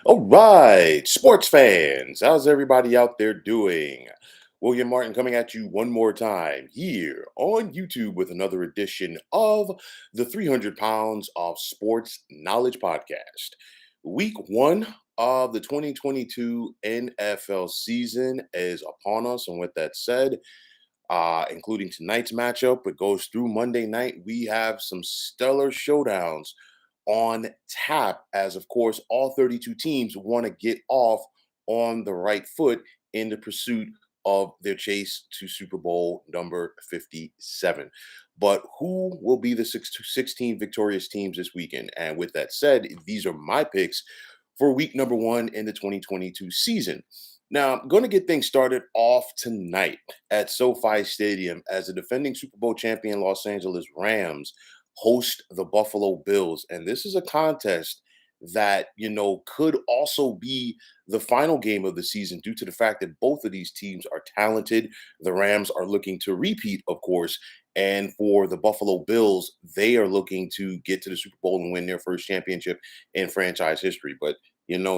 All right, sports fans, how's everybody out there doing? William Martin coming at you one more time here on YouTube with another edition of the 300 Pounds of Sports Knowledge Podcast. Week one of the 2022 NFL season is upon us. And with that said, including tonight's matchup, it goes through Monday night. We have some stellar showdowns on tap, as of course, all 32 teams want to get off on the right foot in the pursuit of their chase to Super Bowl number 57. But who will be the 16 victorious teams this weekend? And with that said, these are my picks for week number one in the 2022 season. Now, I'm going to get things started off tonight at SoFi Stadium as the defending Super Bowl champion Los Angeles Rams host the Buffalo Bills. And this is a contest that, could also be the final game of the season due to the fact that both of these teams are talented. The Rams are looking to repeat, of course. And for the Buffalo Bills, they are looking to get to the Super Bowl and win their first championship in franchise history. But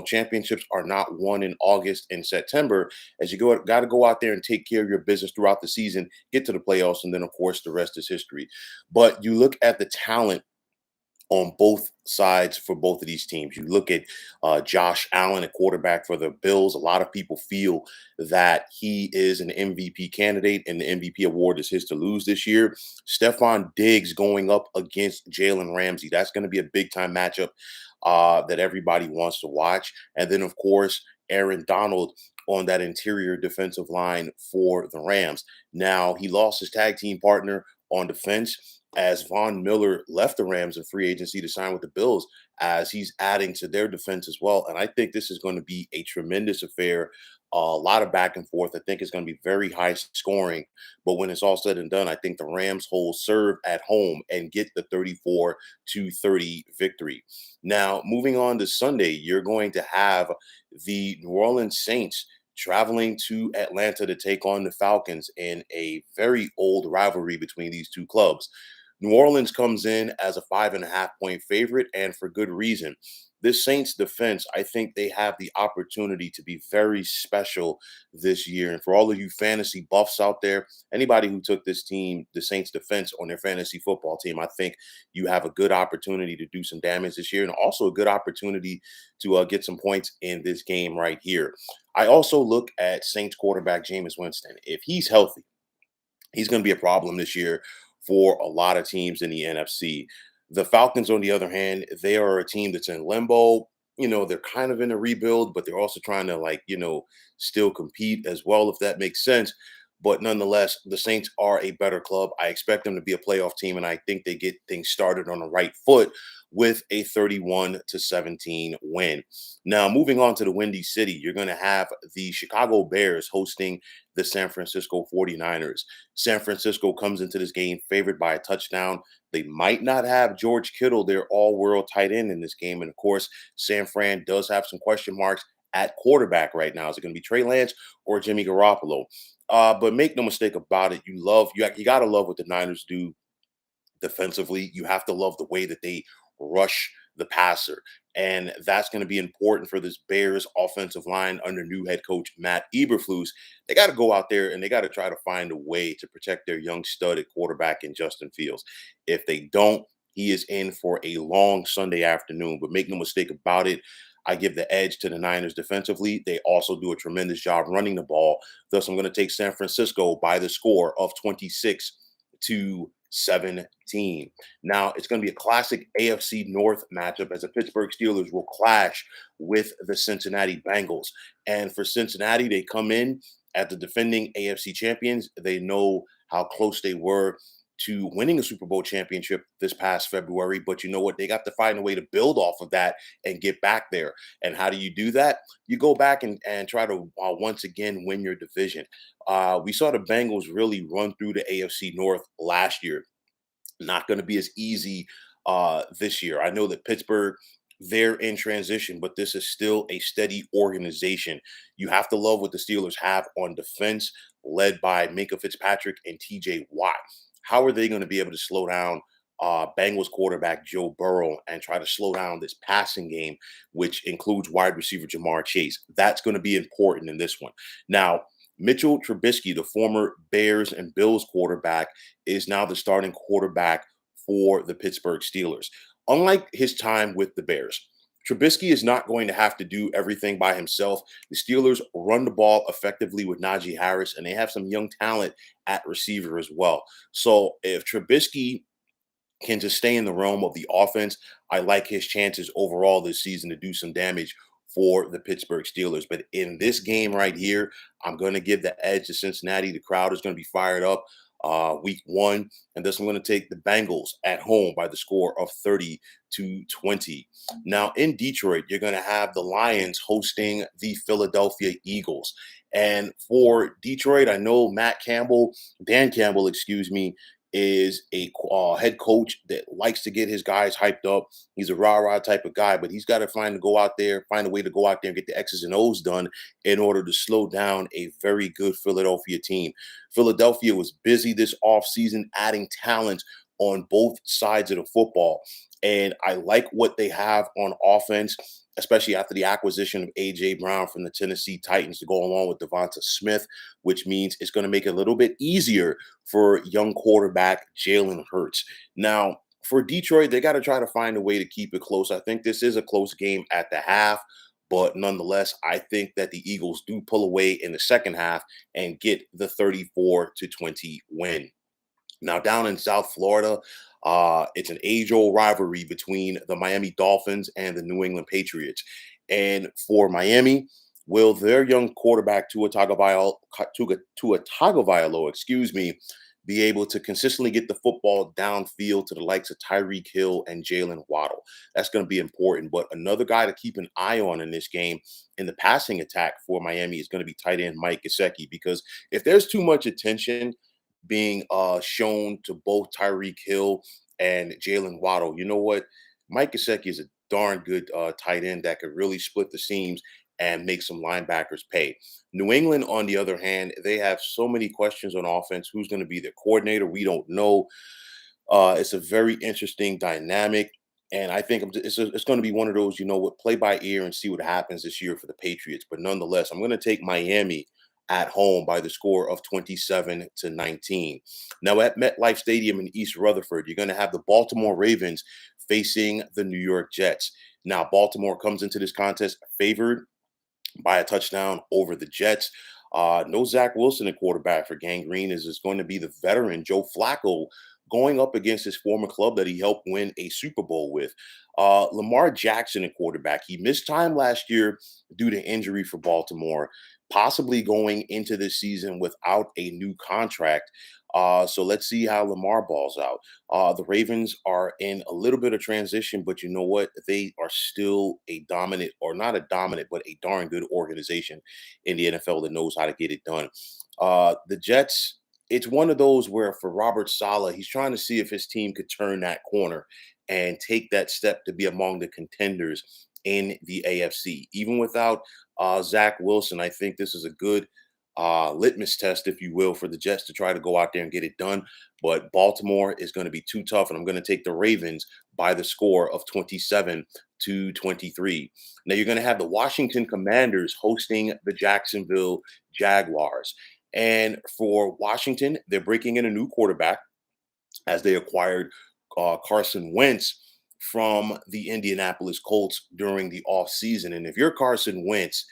championships are not won in August and September. As you got to go out there and take care of your business throughout the season, get to the playoffs, and then of course the rest is history. But you look at the talent on both sides for both of these teams. You look at Josh Allen, a quarterback for the Bills. A lot of people feel that he is an MVP candidate and the MVP award is his to lose this year. Stephon Diggs going up against Jalen Ramsey. That's going to be a big time matchup that everybody wants to watch. And then, of course, Aaron Donald on that interior defensive line for the Rams. Now, he lost his tag team partner on defense as Von Miller left the Rams in free agency to sign with the Bills, as he's adding to their defense as well. And I think this is going to be a tremendous affair, a lot of back and forth. I think it's going to be very high scoring. But when it's all said and done, I think the Rams hold serve at home and get the 34-30 victory. Now, moving on to Sunday, you're going to have the New Orleans Saints traveling to Atlanta to take on the Falcons in a very old rivalry between these two clubs. New Orleans comes in as a 5.5 point favorite, and for good reason. This Saints defense, I think they have the opportunity to be very special this year. And for all of you fantasy buffs out there, anybody who took this team, the Saints defense, on their fantasy football team, I think you have a good opportunity to do some damage this year and also a good opportunity to get some points in this game right here. I also look at Saints quarterback Jameis Winston. If he's healthy, he's going to be a problem this year for a lot of teams in the NFC. The Falcons, on the other hand, they are a team that's in limbo. They're kind of in a rebuild, but they're also trying to, still compete as well, if that makes sense. But nonetheless, the Saints are a better club. I expect them to be a playoff team, and I think they get things started on the right foot with a 31-17 win. Now, moving on to the Windy City, you're going to have the Chicago Bears hosting the San Francisco 49ers. San Francisco comes into this game favored by a touchdown. They might not have George Kittle, their all-world tight end, in this game. And of course, San Fran does have some question marks at quarterback right now. Is it going to be Trey Lance or Jimmy Garoppolo? But make no mistake about it, you got to love what the Niners do defensively. You have to love the way that they rush the passer. And that's going to be important for this Bears offensive line under new head coach Matt Eberflus. They got to go out there and they got to try to find a way to protect their young stud at quarterback in Justin Fields. If they don't, he is in for a long Sunday afternoon. But make no mistake about it, I give the edge to the Niners defensively. They also do a tremendous job running the ball. Thus, I'm going to take San Francisco by the score of 26-17. Now, it's going to be a classic AFC North matchup as the Pittsburgh Steelers will clash with the Cincinnati Bengals. And for Cincinnati, they come in at the defending AFC champions. They know how close they were to winning a Super Bowl championship this past February. But you know what? They got to find a way to build off of that and get back there. And how do you do that? You go back and try to once again win your division. We saw the Bengals really run through the AFC North last year. Not going to be as easy this year. I know that Pittsburgh, they're in transition, but this is still a steady organization. You have to love what the Steelers have on defense, led by Minka Fitzpatrick and TJ Watt. How are they going to be able to slow down Bengals quarterback Joe Burrow and try to slow down this passing game, which includes wide receiver Jamar Chase. That's going to be important in this one. Now, Mitchell Trubisky, the former Bears and Bills quarterback, is now the starting quarterback for the Pittsburgh Steelers. Unlike his time with the Bears, Trubisky is not going to have to do everything by himself. The Steelers run the ball effectively with Najee Harris, and they have some young talent at receiver as well. So if Trubisky can just stay in the realm of the offense, I like his chances overall this season to do some damage for the Pittsburgh Steelers. But in this game right here, I'm going to give the edge to Cincinnati. The crowd is going to be fired up week one. And this I'm going to take the Bengals at home by the score of 30-20. Now in Detroit, you're going to have the Lions hosting the Philadelphia Eagles. And for Detroit, I know Dan Campbell, excuse me, is a head coach that likes to get his guys hyped up. He's a rah-rah type of guy, but he's got to find a way to go out there and get the X's and O's done in order to slow down a very good Philadelphia team. Philadelphia was busy this offseason adding talent on both sides of the football. And I like what they have on offense, especially after the acquisition of A.J. Brown from the Tennessee Titans to go along with Devonta Smith, which means it's going to make it a little bit easier for young quarterback Jalen Hurts. Now, for Detroit, they got to try to find a way to keep it close. I think this is a close game at the half, but nonetheless, I think that the Eagles do pull away in the second half and get the 34-20 win. Now, down in South Florida, it's an age-old rivalry between the Miami Dolphins and the New England Patriots. And for Miami, will their young quarterback Tua Tagovailoa, excuse me, be able to consistently get the football downfield to the likes of Tyreek Hill and Jalen Waddle? That's going to be important. But another guy to keep an eye on in this game in the passing attack for Miami is going to be tight end Mike Gesicki, because if there's too much attention being shown to both Tyreek Hill and Jalen Waddle, you know what? Mike Gesicki is a darn good tight end that could really split the seams and make some linebackers pay. New England, on the other hand, they have so many questions on offense. Who's going to be their coordinator? We don't know. It's a very interesting dynamic. And I think it's going to be one of those, what, play by ear and see what happens this year for the Patriots. But nonetheless, I'm going to take Miami at home by the score of 27-19. Now at MetLife Stadium in East Rutherford, you're going to have the Baltimore Ravens facing the New York Jets. Now, Baltimore comes into this contest favored by a touchdown over the Jets. No Zach Wilson at quarterback for Gang Green is going to be the veteran Joe Flacco going up against his former club that he helped win a Super Bowl with. Lamar Jackson at quarterback. He missed time last year due to injury for Baltimore, possibly going into this season without a new contract. So let's see how Lamar balls out. The Ravens are in a little bit of transition, but you know what? They are still a dominant, or not a dominant, but a darn good organization in the NFL that knows how to get it done. The Jets, it's one of those where for Robert Saleh, he's trying to see if his team could turn that corner and take that step to be among the contenders in the AFC. Even without Zach Wilson, I think this is a good litmus test, if you will, for the Jets to try to go out there and get it done. But Baltimore is going to be too tough, and I'm going to take the Ravens by the score of 27-23. Now you're going to have the Washington Commanders hosting the Jacksonville Jaguars. And for Washington, they're breaking in a new quarterback as they acquired Carson Wentz from the Indianapolis Colts during the offseason. And if you're Carson Wentz,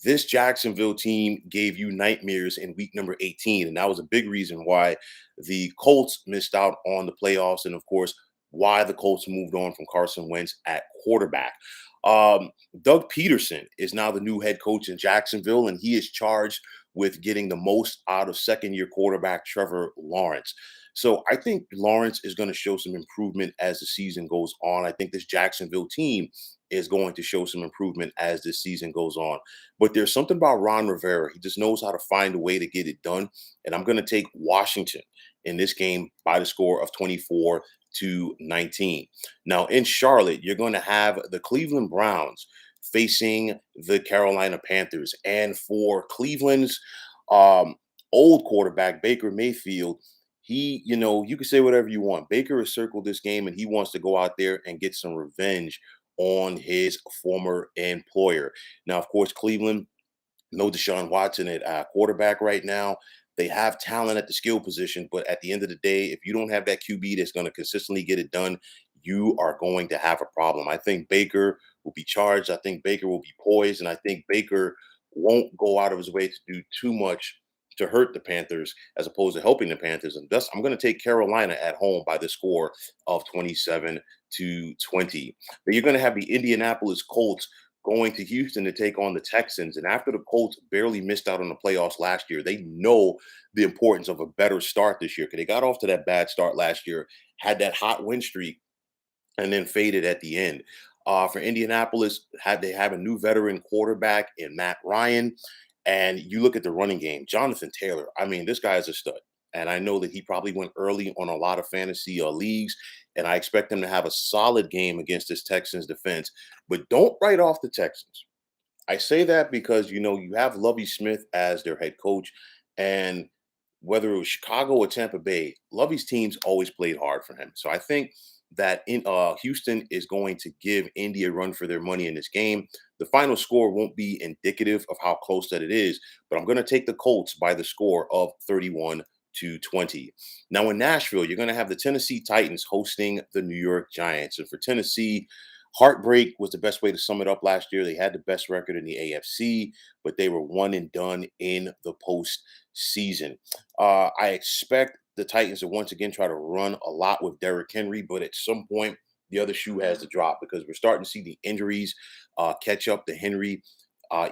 this Jacksonville team gave you nightmares in week number 18. And that was a big reason why the Colts missed out on the playoffs. And of course, why the Colts moved on from Carson Wentz at quarterback. Doug Peterson is now the new head coach in Jacksonville, and he is charged with getting the most out of second-year quarterback Trevor Lawrence. So I think Lawrence is going to show some improvement as the season goes on. I think this Jacksonville team is going to show some improvement as this season goes on. But there's something about Ron Rivera. He just knows how to find a way to get it done. And I'm going to take Washington in this game by the score of 24-19. Now in Charlotte, you're going to have the Cleveland Browns facing the Carolina Panthers. And for Cleveland's old quarterback, Baker Mayfield, you can say whatever you want. Baker has circled this game and he wants to go out there and get some revenge on his former employer. Now, of course, Cleveland, no Deshaun Watson at quarterback right now. They have talent at the skill position, but at the end of the day, if you don't have that QB that's going to consistently get it done, you are going to have a problem. I think Baker will be charged. I think Baker will be poised, and I think Baker won't go out of his way to do too much to hurt the Panthers as opposed to helping the Panthers. And thus, I'm going to take Carolina at home by the score of 27-20. But you're going to have the Indianapolis Colts going to Houston to take on the Texans. And after the Colts barely missed out on the playoffs last year, they know the importance of a better start this year because they got off to that bad start last year, had that hot win streak, and then faded at the end. For Indianapolis, had they have a new veteran quarterback in Matt Ryan, and you look at the running game, Jonathan Taylor. I mean, this guy is a stud, and I know that he probably went early on a lot of fantasy leagues, and I expect him to have a solid game against this Texans defense. But don't write off the Texans. I say that because you have Lovey Smith as their head coach, and whether it was Chicago or Tampa Bay, Lovey's teams always played hard for him. So I think that in Houston is going to give Indy a run for their money in this game. The final score won't be indicative of how close that it is, but I'm going to take the Colts by the score of 31-20. Now in Nashville, you're going to have the Tennessee Titans hosting the New York Giants. And for Tennessee, heartbreak was the best way to sum it up last year. They had the best record in the AFC, but they were one and done in the postseason. I expect the Titans to once again try to run a lot with Derrick Henry, but at some point, the other shoe has to drop because we're starting to see the injuries catch up to Henry.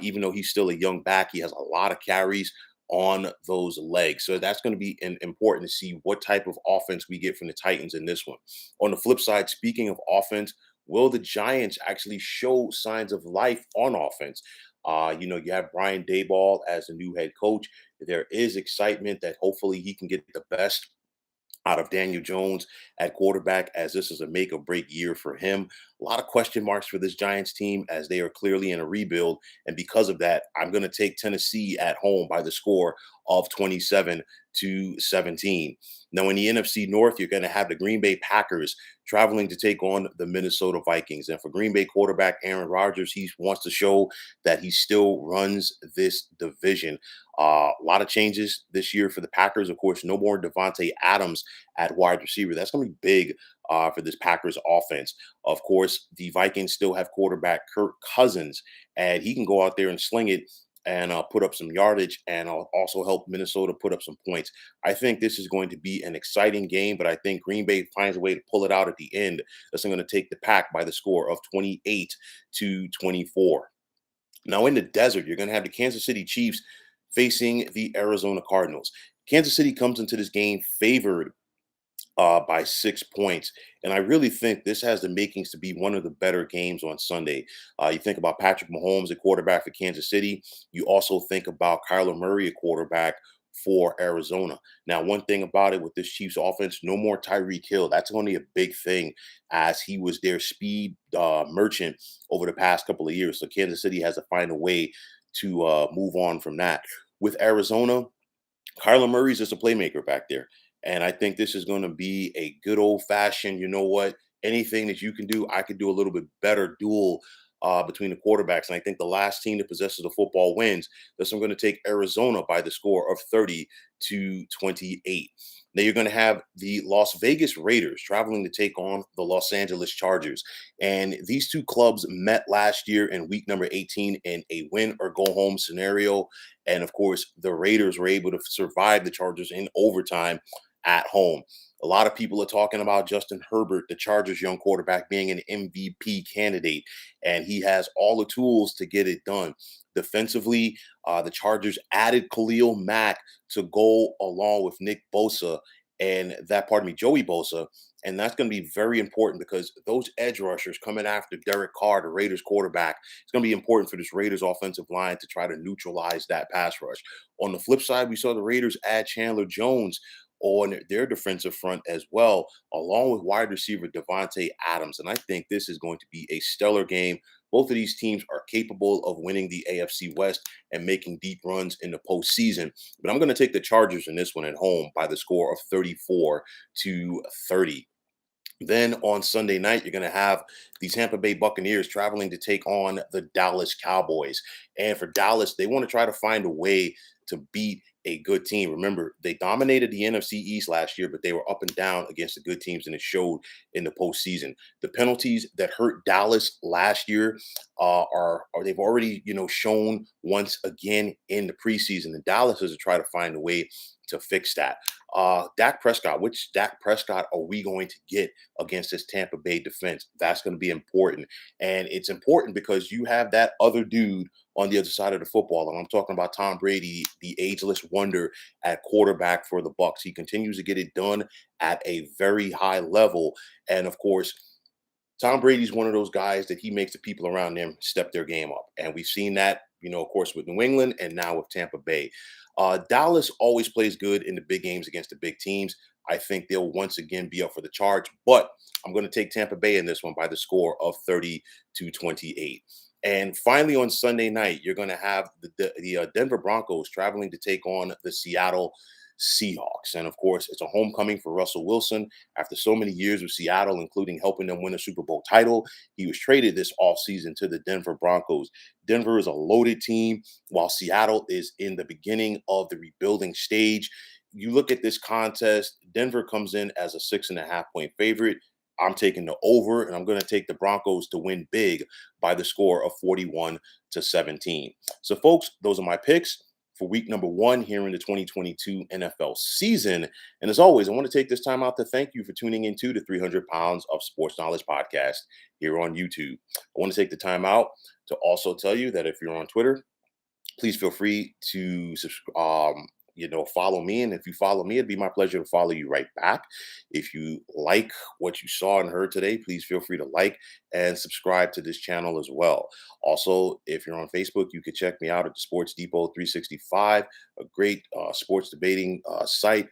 Even though he's still a young back, he has a lot of carries on those legs. So that's going to be important to see what type of offense we get from the Titans in this one. On the flip side, speaking of offense, will the Giants actually show signs of life on offense? You have Brian Dayball as the new head coach. There is excitement that hopefully he can get the best out of Daniel Jones at quarterback, as this is a make or break year for him. A lot of question marks for this Giants team as they are clearly in a rebuild. And because of that, I'm going to take Tennessee at home by the score of 27-17. Now, in the NFC North, you're going to have the Green Bay Packers traveling to take on the Minnesota Vikings. And for Green Bay quarterback Aaron Rodgers, he wants to show that he still runs this division. A lot of changes this year for the Packers. Of course, no more Devontae Adams at wide receiver. That's going to be big for this Packers offense. Of course, the Vikings still have quarterback Kirk Cousins, and he can go out there and sling it and put up some yardage and also help Minnesota put up some points. I think this is going to be an exciting game, but I think Green Bay finds a way to pull it out at the end. That's going to take the Pack by the score of 28-24. Now in the desert, you're going to have the Kansas City Chiefs facing the Arizona Cardinals. Kansas City comes into this game favored by 6 points. And I really think this has the makings to be one of the better games on Sunday. You think about Patrick Mahomes, a quarterback for Kansas City. You also think about Kyler Murray, a quarterback for Arizona. Now, one thing about it with this Chiefs offense, no more Tyreek Hill. That's only a big thing as he was their speed merchant over the past couple of years. So Kansas City has to find a way to move on from that. With Arizona, Kyler Murray's just a playmaker back there. And I think this is going to be a good old fashioned, anything that you can do, I could do a little bit better duel between the quarterbacks. And I think the last team that possesses the football wins. Thus, I'm going to take Arizona by the score of 30-28. Now you're going to have the Las Vegas Raiders traveling to take on the Los Angeles Chargers. And these two clubs met last year in week number 18 in a win or go home scenario. And of course, the Raiders were able to survive the Chargers in overtime at home. A lot of people are talking about Justin Herbert, the Chargers' young quarterback, being an MVP candidate, and he has all the tools to get it done. Defensively, the Chargers added Khalil Mack to go along with Nick Bosa Joey Bosa, and that's going to be very important because those edge rushers coming after Derek Carr, the Raiders quarterback, it's going to be important for this Raiders offensive line to try to neutralize that pass rush. On the flip side, we saw the Raiders add Chandler Jones on their defensive front as well, along with wide receiver Devontae Adams. And I think this is going to be a stellar game. Both of these teams are capable of winning the AFC West and making deep runs in the postseason. But I'm going to take the Chargers in this one at home by the score of 34-30. Then on Sunday night, you're going to have the Tampa Bay Buccaneers traveling to take on the Dallas Cowboys. And for Dallas, they want to try to find a way to beat a good team. Remember, they dominated the NFC East last year, but they were up and down against the good teams, and it showed in the postseason. The penalties that hurt Dallas last year are they've already shown once again in the preseason. And Dallas is to try to find a way to fix that. Dak Prescott, which Dak Prescott are we going to get against this Tampa Bay defense? That's going to be important. And it's important because you have that other dude on the other side of the football. And I'm talking about Tom Brady, the ageless wonder at quarterback for the Bucs. He continues to get it done at a very high level. And of course, Tom Brady's one of those guys that he makes the people around him step their game up. And we've seen that, of course, with New England and now with Tampa Bay. Dallas always plays good in the big games against the big teams. I think they'll once again be up for the charge, but I'm going to take Tampa Bay in this one by the score of 30-28. And finally, on Sunday night, you're going to have the Denver Broncos traveling to take on the Seattle Seahawks. And of course, it's a homecoming for Russell Wilson after so many years with Seattle, including helping them win a Super Bowl title. He was traded this offseason to the Denver Broncos. Denver is a loaded team, while Seattle is in the beginning of the rebuilding stage. You look at this contest, Denver comes in as a 6.5 point favorite. I'm taking the over, and I'm going to take the Broncos to win big by the score of 41-17. So, folks, those are my picks for week number 1 here in the 2022 NFL season. And as always, I want to take this time out to thank you for tuning into the 300 Pounds of Sports Knowledge podcast here on YouTube. I want to take the time out to also tell you that if you're on Twitter, please feel free to follow me. And if you follow me, it'd be my pleasure to follow you right back. If you like what you saw and heard today, please feel free to like and subscribe to this channel as well. Also, if you're on Facebook, you can check me out at the Sports Depot 365, a great sports debating site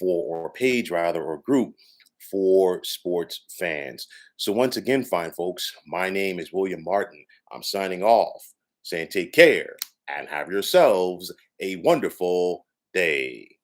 or page rather, or group for sports fans. So once again, fine folks, my name is William Martin. I'm signing off, saying take care and have yourselves a wonderful day.